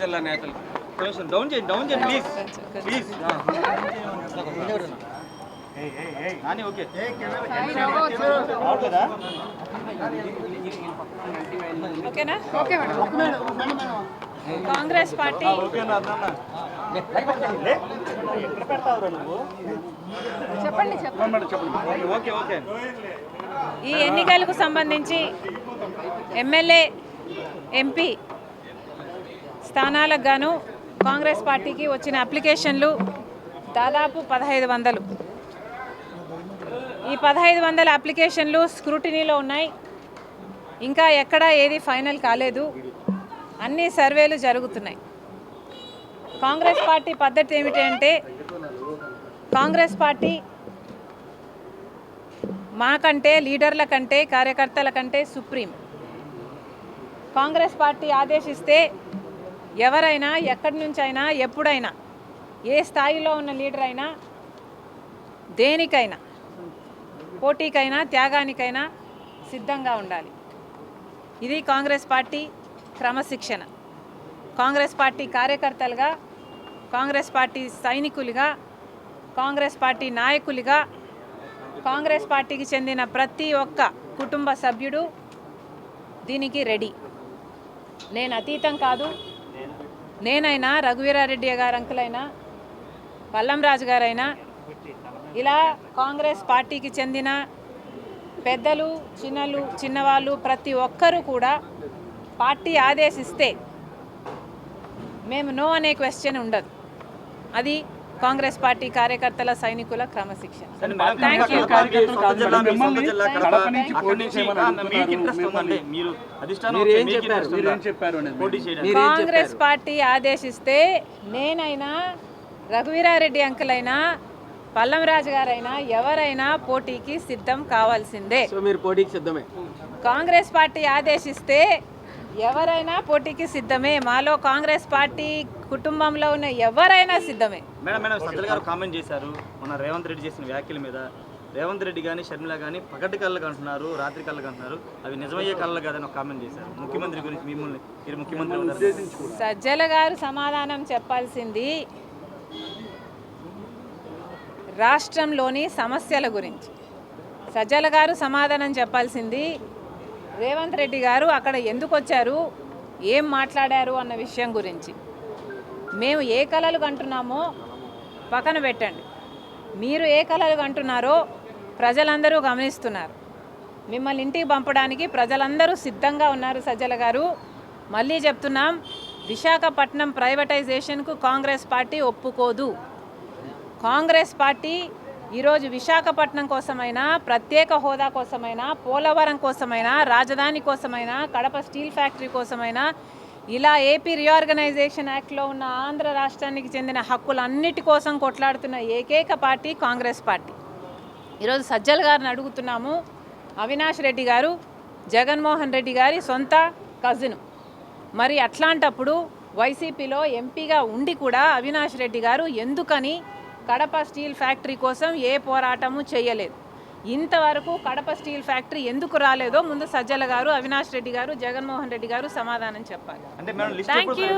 జిల్లా నేతలు కొంచెం డౌన్ చేయండి ప్లీజ్ ప్లీజ్. ఓకే ఓకేనా? Okay madam. కాంగ్రెస్ పార్టీ ఈ ఎన్నికలకు సంబంధించి ఎమ్మెల్యే ఎంపీ స్థానాలకు గాను కాంగ్రెస్ పార్టీకి వచ్చిన అప్లికేషన్లు దాదాపు 1500. ఈ 1500 అప్లికేషన్లు స్క్రూటినీలో ఉన్నాయి. ఇంకా ఎక్కడ ఏది ఫైనల్ కాలేదు. అన్ని సర్వేలు జరుగుతున్నాయి. కాంగ్రెస్ పార్టీ పద్ధతి ఏమిటంటే, కాంగ్రెస్ పార్టీ మాకంటే, లీడర్ల కంటే, కార్యకర్తల కంటే సుప్రీం. కాంగ్రెస్ పార్టీ ఆదేశిస్తే ఎవరైనా ఎక్కడి నుంచైనా ఎప్పుడైనా ఏ స్థాయిలో ఉన్న లీడర్ అయినా దేనికైనా పోటీకైనా త్యాగానికైనా సిద్ధంగా ఉండాలి. ఇది కాంగ్రెస్ పార్టీ క్రమశిక్షణ. కాంగ్రెస్ పార్టీ కార్యకర్తలుగా, కాంగ్రెస్ పార్టీ సైనికులుగా, కాంగ్రెస్ పార్టీ నాయకులుగా, కాంగ్రెస్ పార్టీకి చెందిన ప్రతి ఒక్క కుటుంబ సభ్యుడు దీనికి రెడీ. నేను అతీతం కాదు. నేనైనా, రఘువీరారెడ్డి గారు అంకులైనా, పల్లం రాజు గారైనా, ఇలా కాంగ్రెస్ పార్టీకి చెందిన పెద్దలు, చిన్నవాళ్ళు ప్రతి ఒక్కరూ కూడా పార్టీ ఆదేశిస్తే మేము నో అనే క్వశ్చన్ ఉండదు. అది కాంగ్రెస్ పార్టీ కార్యకర్తల సైనికుల క్రమశిక్షణ. Thank you. కాంగ్రెస్ పార్టీ ఆదేశిస్తే నేనైనా, రఘువీరారెడ్డి అంకులైనా, పల్లం రాజు గారైనా ఎవరైనా పోటీకి సిద్ధం కావాల్సిందే. మీరు పోటీకి సిద్ధమే. కాంగ్రెస్ పార్టీ ఆదేశిస్తే ఎవరైనా పోటీకి సిద్ధమే. మాలో కాంగ్రెస్ పార్టీ కుటుంబంలో ఉన్న ఎవరైనా సిద్ధమే. మేడం సజ్జల గారు కామెంట్ చేశారు మన రేవంత్ రెడ్డి చేసిన వ్యాఖ్యల మీద. రేవంత్ రెడ్డి కానీ షర్మిల కానీ పగటి కళ్ళకు అంటున్నారు, రాత్రి కళ్ళకు అంటున్నారు. అవి నిజమయ్యే కళ్ళ కాదని ఒక కామెంట్ చేశారు. ముఖ్యమంత్రి గురించి మీరు ముఖ్యమంత్రి సజ్జల గారు సమాధానం చెప్పాల్సింది రాష్ట్రంలోని సమస్యల గురించి. సజ్జల గారు సమాధానం చెప్పాల్సింది రేవంత్ రెడ్డి గారు అక్కడ ఎందుకు వచ్చారు, ఏం మాట్లాడారు అన్న విషయం గురించి. మేము ఏ కలలు కంటున్నామో పక్కన పెట్టండి. మీరు ఏ కలలు కంటున్నారో ప్రజలందరూ గమనిస్తున్నారు. మిమ్మల్ని ఇంటికి పంపడానికి ప్రజలందరూ సిద్ధంగా ఉన్నారు. సజ్జల గారు, మళ్ళీ చెప్తున్నాం, విశాఖపట్నం ప్రైవేటైజేషన్కు కాంగ్రెస్ పార్టీ ఒప్పుకోదు. కాంగ్రెస్ పార్టీ ఈరోజు విశాఖపట్నం కోసమైనా, ప్రత్యేక హోదా కోసమైనా, పోలవరం కోసమైనా, రాజధాని కోసమైనా, కడప స్టీల్ ఫ్యాక్టరీ కోసమైనా, ఇలా ఏపీ రీఆర్గనైజేషన్ యాక్ట్లో ఉన్న ఆంధ్ర రాష్ట్రానికి చెందిన హక్కులన్నిటి కోసం కొట్లాడుతున్న ఏకైక పార్టీ కాంగ్రెస్ పార్టీ. ఈరోజు సజ్జల గారిని అడుగుతున్నాము. అవినాష్ రెడ్డి గారు జగన్మోహన్ రెడ్డి గారి సొంత కజిను. మరి అట్లాంటప్పుడు వైసీపీలో ఎంపీగా ఉండి కూడా అవినాష్ రెడ్డి గారు ఎందుకని కడప స్టీల్ ఫ్యాక్టరీ కోసం ఏ పోరాటము చేయలేదు? ఇంతవరకు కడప స్టీల్ ఫ్యాక్టరీ ఎందుకు రాలేదో ముందు సజ్జల గారు, అవినాష్ రెడ్డి గారు, జగన్మోహన్ రెడ్డి గారు సమాధానం చెప్పాలి. Thank you.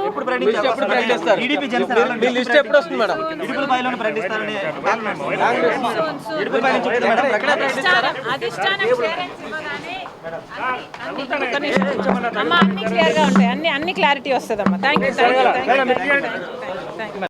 అధిష్టానం క్లియరెన్స్ ఇవ్వగానే అన్ని క్లియర్గా ఉంటాయి. అన్ని క్లారిటీ వస్తుందమ్మా. Thank you.